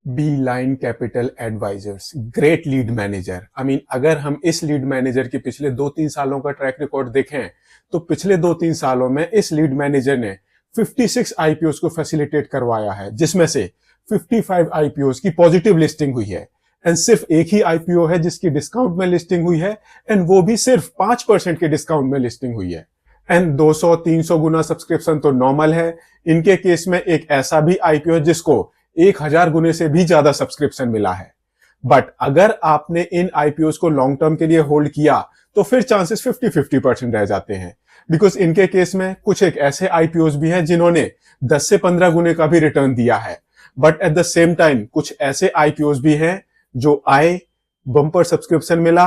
Beeline Capital Advisors great lead manager. अगर हम इस लीड मैनेजर के पिछले 2-3 सालों का ट्रैक रिकॉर्ड देखें तो पिछले 2-3 सालों में इस लीड मैनेजर ने 56 आईपीओस को फैसिलिटेट करवाया है, जिसमें से 55 आईपीओस की पॉजिटिव लिस्टिंग हुई है एंड सिर्फ एक ही आईपीओ है जिसकी डिस्काउंट में लिस्टिंग हुई है एंड वो भी सिर्फ 5% के डिस्काउंट में लिस्टिंग हुई है। एंड 200-300 गुना सब्सक्रिप्शन तो नॉर्मल है। इनके केस में एक ऐसा भी आईपीओ जिसको 1000 गुने से भी ज्यादा सब्सक्रिप्शन मिला है। बट अगर आपने इन आईपीओस को लॉन्ग टर्म के लिए होल्ड किया तो फिर चांसेस 50-50% रह जाते हैं, बिकॉज इनके केस में कुछ एक ऐसे आईपीओस भी हैं जिन्होंने 10 से 15 गुने का भी रिटर्न दिया है। But at the same time कुछ ऐसे आईपीओस भी हैं जो आए, बम्पर सब्सक्रिप्शन मिला,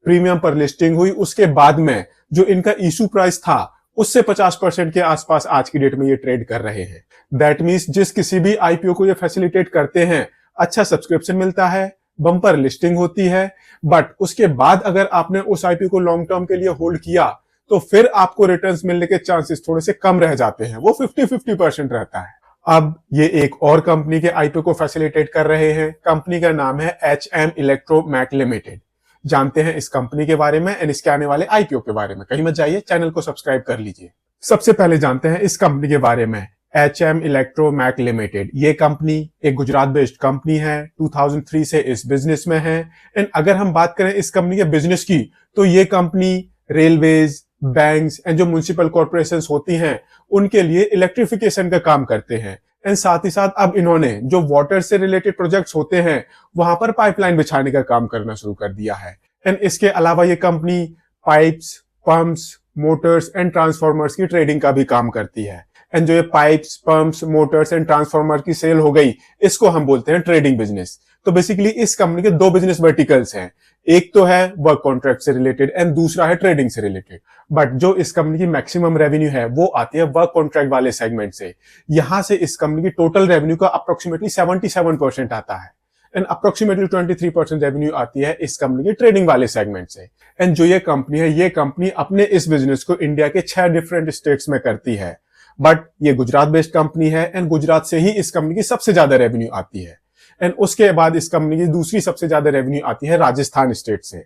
प्रीमियम पर लिस्टिंग हुई, उसके बाद में जो इनका इशू प्राइस था उससे 50% के आसपास आज की डेट में ये ट्रेड कर रहे हैं। दैट मीन्स जिस किसी भी आईपीओ को ये फैसिलिटेट करते हैं, अच्छा सब्सक्रिप्शन मिलता है, बम्पर लिस्टिंग होती है, बट उसके बाद अगर आपने उस आईपीओ को लॉन्ग टर्म के लिए होल्ड किया तो फिर आपको रिटर्न्स मिलने के चांसेस थोड़े से कम रह जाते हैं, वो 50-50% रहता है। अब ये एक और कंपनी के आईपीओ को फैसिलिटेट कर रहे हैं। कंपनी का नाम है एचएम इलेक्ट्रोमैक लिमिटेड। जानते हैं इस कंपनी के बारे में एंड इसके आने वाले आईपीओ के बारे में। कहीं मत जाइए, चैनल को सब्सक्राइब कर लीजिए। सबसे पहले जानते हैं इस कंपनी के बारे में। एचएम इलेक्ट्रोमैक लिमिटेड ये कंपनी एक गुजरात बेस्ड कंपनी है। 2003 से इस बिजनेस में है एंड अगर हम बात करें इस कंपनी के बिजनेस की तो ये कंपनी रेलवेज, बैंक्स एंड जो म्युनिसिपल कॉर्पोरेशंस होती हैं उनके लिए इलेक्ट्रिफिकेशन का काम करते हैं एंड साथ ही साथ अब इन्होंने जो वाटर से रिलेटेड प्रोजेक्ट्स होते हैं वहां पर पाइपलाइन बिछाने का काम करना शुरू कर दिया है। एंड इसके अलावा ये company pipes, pumps, Motors and transformers की ट्रेडिंग का भी काम करती है। एंड जो ये pipes, pumps, Motors and transformer की सेल हो गई, इसको हम बोलते हैं ट्रेडिंग बिजनेस। तो बेसिकली इस कंपनी के दो बिजनेस वर्टिकल्स हैं, एक तो है वर्क कॉन्ट्रैक्ट से रिलेटेड एंड दूसरा है ट्रेडिंग से रिलेटेड। बट जो इस कंपनी की मैक्सिमम रेवेन्यू है वो आती है वर्क कॉन्ट्रैक्ट वाले सेगमेंट से। यहां से इस कंपनी की टोटल रेवेन्यू का अप्रोक्सीमेटली 77% आता है एंड अप्रोक्सीमेटली 23% रेवेन्यू आती है इस कंपनी के ट्रेडिंग वाले सेगमेंट से। एंड जो ये कंपनी है, ये कंपनी अपने इस बिजनेस को इंडिया के 6 डिफरेंट स्टेट्स में करती है। बट ये गुजरात बेस्ड कंपनी है एंड गुजरात से ही इस कंपनी की सबसे ज्यादा रेवेन्यू आती है एंड उसके बाद इस कंपनी की दूसरी सबसे ज्यादा रेवेन्यू आती है राजस्थान स्टेट से।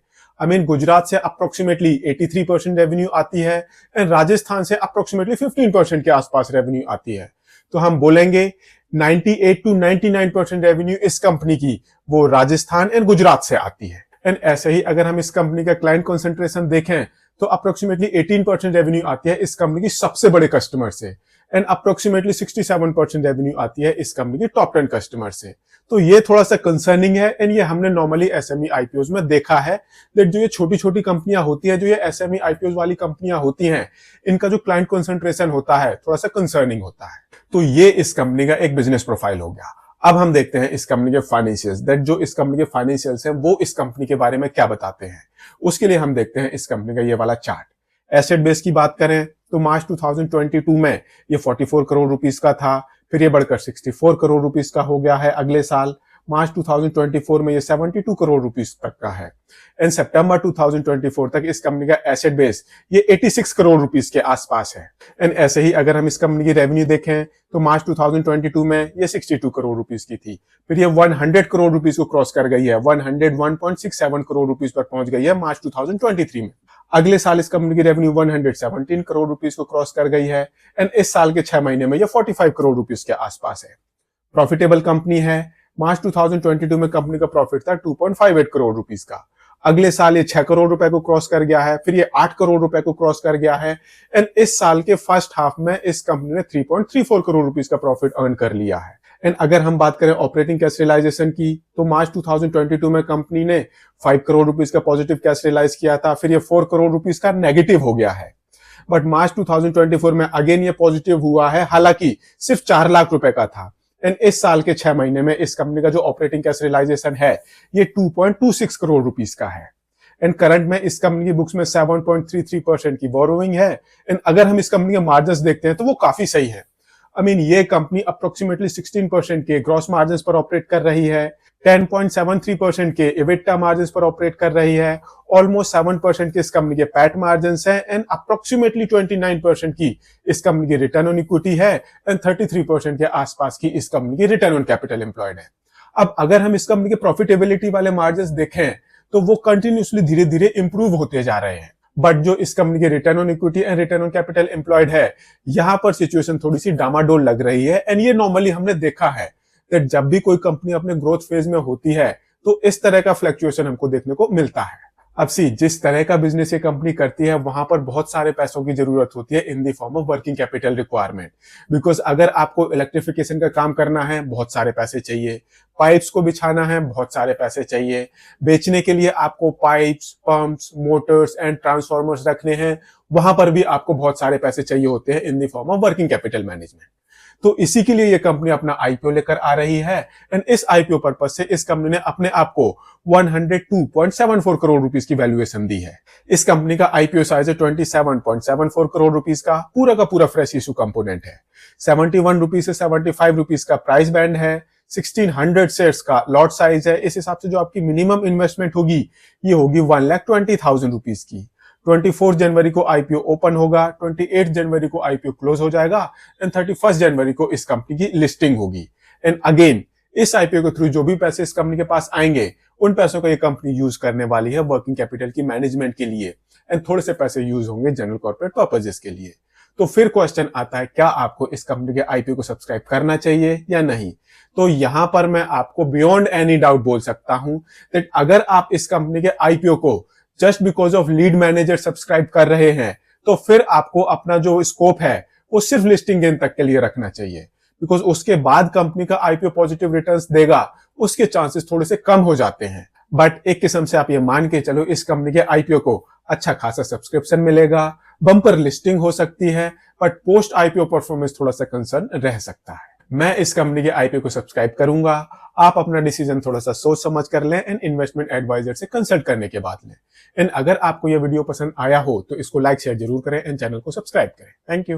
गुजरात से अप्रोक्सीमेटली 83% रेवेन्यू आती है एंड राजस्थान से अप्रोक्सीमेटली 15% के आसपास रेवेन्यू आती है। तो हम बोलेंगे 98 to 99% रेवेन्यू इस कंपनी की वो राजस्थान एंड गुजरात से आती है। एंड ऐसे ही अगर हम इस कंपनी का क्लाइंट कंसंट्रेशन देखें तो अप्रोक्सीमेटली 18% रेवेन्यू आती है इस कंपनी की सबसे बड़े कस्टमर से एंड अप्रोक्सीमेटली 67% रेवेन्यू आती है इस कंपनी के टॉप 10 कस्टमर से। तो ये थोड़ा सा कंसर्निंग है एंड ये हमने नॉर्मली एसएमई आईपीओज में देखा है दैट जो ये छोटी छोटी कंपनियां होती है, जो ये एसएमई आईपीओज वाली कंपनियां होती हैं, इनका जो क्लाइंट कंसंट्रेशन होता है थोड़ा सा कंसर्निंग होता है। तो ये इस कंपनी का एक बिजनेस प्रोफाइल हो गया। अब हम देखते हैं इस कंपनी के फाइनेंशियल्स, दैट जो इस कंपनी के फाइनेंशियल्स हैं वो इस कंपनी के बारे में क्या बताते हैं। उसके लिए हम देखते हैं इस कंपनी का ये वाला चार्ट। एसेट बेस की बात करें तो मार्च 2022 में ये 44 करोड़ रुपीस का था, फिर ये बढ़कर 64 करोड़ रुपीस का हो गया है। अगले साल मार्च 2024 में ये 72 करोड़ रुपीस तक का है एंड सितंबर 2024 तक इस कंपनी का एसेट बेस ये 86 करोड़ रुपीस के आसपास है। एंड ऐसे ही अगर हम इस कंपनी की रेवेन्यू देखें तो मार्च 2022 में ये 62 करोड़ रुपीस की थी, फिर ये 100 करोड़ रुपीस को क्रॉस कर गई है, 101.67 करोड़ रुपीस पर पहुंच गई है मार्च 2023 में। अगले साल इस कंपनी की रेवेन्यू 117 करोड़ रुपीस को क्रॉस कर गई है एंड इस साल के 6 महीने में ये 45 करोड़ रुपीस के आसपास है। प्रॉफिटेबल कंपनी है। मार्च 2022 में कंपनी का प्रॉफिट था 2.58 करोड़ रुपीस का। अगले साल ये 6 करोड़ रुपए को क्रॉस कर गया है, फिर ये 8 करोड़ रुपए को क्रॉस कर गया है एंड इस साल के फर्स्ट हाफ में इस कंपनी ने 3.34 करोड़ रुपीस का प्रॉफिट अर्न कर लिया है। एंड अगर हम बात करें ऑपरेटिंग कैश रियलाइजेशन की तो मार्च 2022 में कंपनी ने 5 करोड़ रुपीस का पॉजिटिव कैश रियलाइज किया था, फिर ये 4 करोड़ रुपीस का नेगेटिव हो गया है। बट मार्च 2024 में अगेन ये पॉजिटिव हुआ है, हालांकि सिर्फ 4 लाख रुपए का था एंड इस साल के 6 महीने में इस कंपनी का जो ऑपरेटिंग कैश रियलाइजेशन है ये 2.26 करोड़ रुपीस का है एंड करंट में इस कंपनी की बुक्स में 7.33% की बोरोइंग है एंड अगर हम इस कंपनी के मार्जिन्स देखते हैं तो वो काफी सही है। ये कंपनी अप्रोक्सीमेटली 16% के ग्रॉस मार्जिन्स पर ऑपरेट कर रही है, 10.73% के एबिटा मार्जिन्स पर ऑपरेट कर रही है, ऑलमोस्ट 7% के इस कंपनी के पैट मार्जिन्स है एंड अप्रोक्सीमेटली 29% की इस कंपनी की रिटर्न ऑन इक्विटी है एंड 33% के आसपास की इस कंपनी की रिटर्न ऑन कैपिटल एम्प्लॉयड है। अब अगर हम इस कंपनी के प्रॉफिटेबिलिटी वाले मार्जिन देखें तो वो कंटिन्यूसली धीरे धीरे इंप्रूव होते जा रहे हैं। बट जो इस कंपनी के return on equity and return on capital employed है, यहां पर सिचुएशन थोड़ी सी डामाडोल लग रही है। एंड ये नॉर्मली हमने देखा है कि जब भी कोई कंपनी अपने ग्रोथ फेज में होती है तो इस तरह का फ्लक्चुएशन हमको देखने को मिलता है। अब जिस तरह का बिजनेस ये कंपनी करती है वहां पर बहुत सारे पैसों की जरूरत होती है in the form of working capital requirement. Because अगर आपको इलेक्ट्रिफिकेशन का काम करना है, बहुत सारे पैसे चाहिए। पाइप्स को बिछाना है, बहुत सारे पैसे चाहिए। बेचने के लिए आपको pipes, pumps, Motors and transformers रखने हैं, वहां पर भी आपको बहुत सारे पैसे चाहिए होते हैं in the form of working capital management. तो इसी के लिए ये कंपनी अपना आईपीओ लेकर आ रही है। एंड इस आईपीओ पर्पस से इस कंपनी ने अपने आप को 102.74 करोड़ रुपीस की वैल्यूएशन दी है। इस कंपनी का आईपीओ साइज है 27.74 करोड़ रुपीस का पूरा फ्रेश इशू कंपोनेंट है। 71 रुपीस से 75 रुपीस का प्राइस बैंड है। 1600 शेयर्स का लॉट साइज है। इस हिसाब से जो आपकी मिनिमम इन्वेस्टमेंट होगी ये होगी 1,20,000 रुपीस की। 24 जनवरी को आईपीओ ओपन होगा, 28 जनवरी को आईपीओ क्लोज हो जाएगा एंड 31 जनवरी को इस कंपनी की लिस्टिंग होगी। एंड अगेन इस आईपीओ के थ्रू जो भी पैसे इस कंपनी के पास आएंगे उन पैसों का ये कंपनी यूज करने वाली है वर्किंग कैपिटल की मैनेजमेंट के लिए एंड थोड़े से पैसे यूज होंगे जनरल कॉर्पोरेट पर्पजेस के लिए। तो फिर क्वेश्चन आता है, क्या आपको इस कंपनी के आईपीओ को सब्सक्राइब करना चाहिए या नहीं? तो यहां पर मैं आपको बियॉन्ड एनी डाउट बोल सकता हूं दैट अगर आप इस कंपनी के आईपीओ को just because of lead manager subscribe कर रहे हैं तो फिर आपको अपना जो स्कोप है वो सिर्फ लिस्टिंग गेन तक के लिए रखना चाहिए। बिकॉज उसके बाद कंपनी का आईपीओ पॉजिटिव रिटर्न्स देगा, उसके चांसेस थोड़े से कम हो जाते हैं। बट एक किस्म से आप ये मान के चलो इस कंपनी के आईपीओ को अच्छा खासा सब्सक्रिप्शन मिलेगा, बम्पर लिस्टिंग हो सकती है, बट पोस्ट आईपीओ परफॉर्मेंस थोड़ा सा कंसर्न रह सकता है। मैं इस कंपनी के आईपीओ को सब्सक्राइब करूंगा। आप अपना डिसीजन थोड़ा सा सोच समझ कर लें एंड इन्वेस्टमेंट एडवाइजर से कंसल्ट करने के बाद लें। एंड अगर आपको यह वीडियो पसंद आया हो तो इसको लाइक शेयर जरूर करें एंड चैनल को सब्सक्राइब करें। Thank you.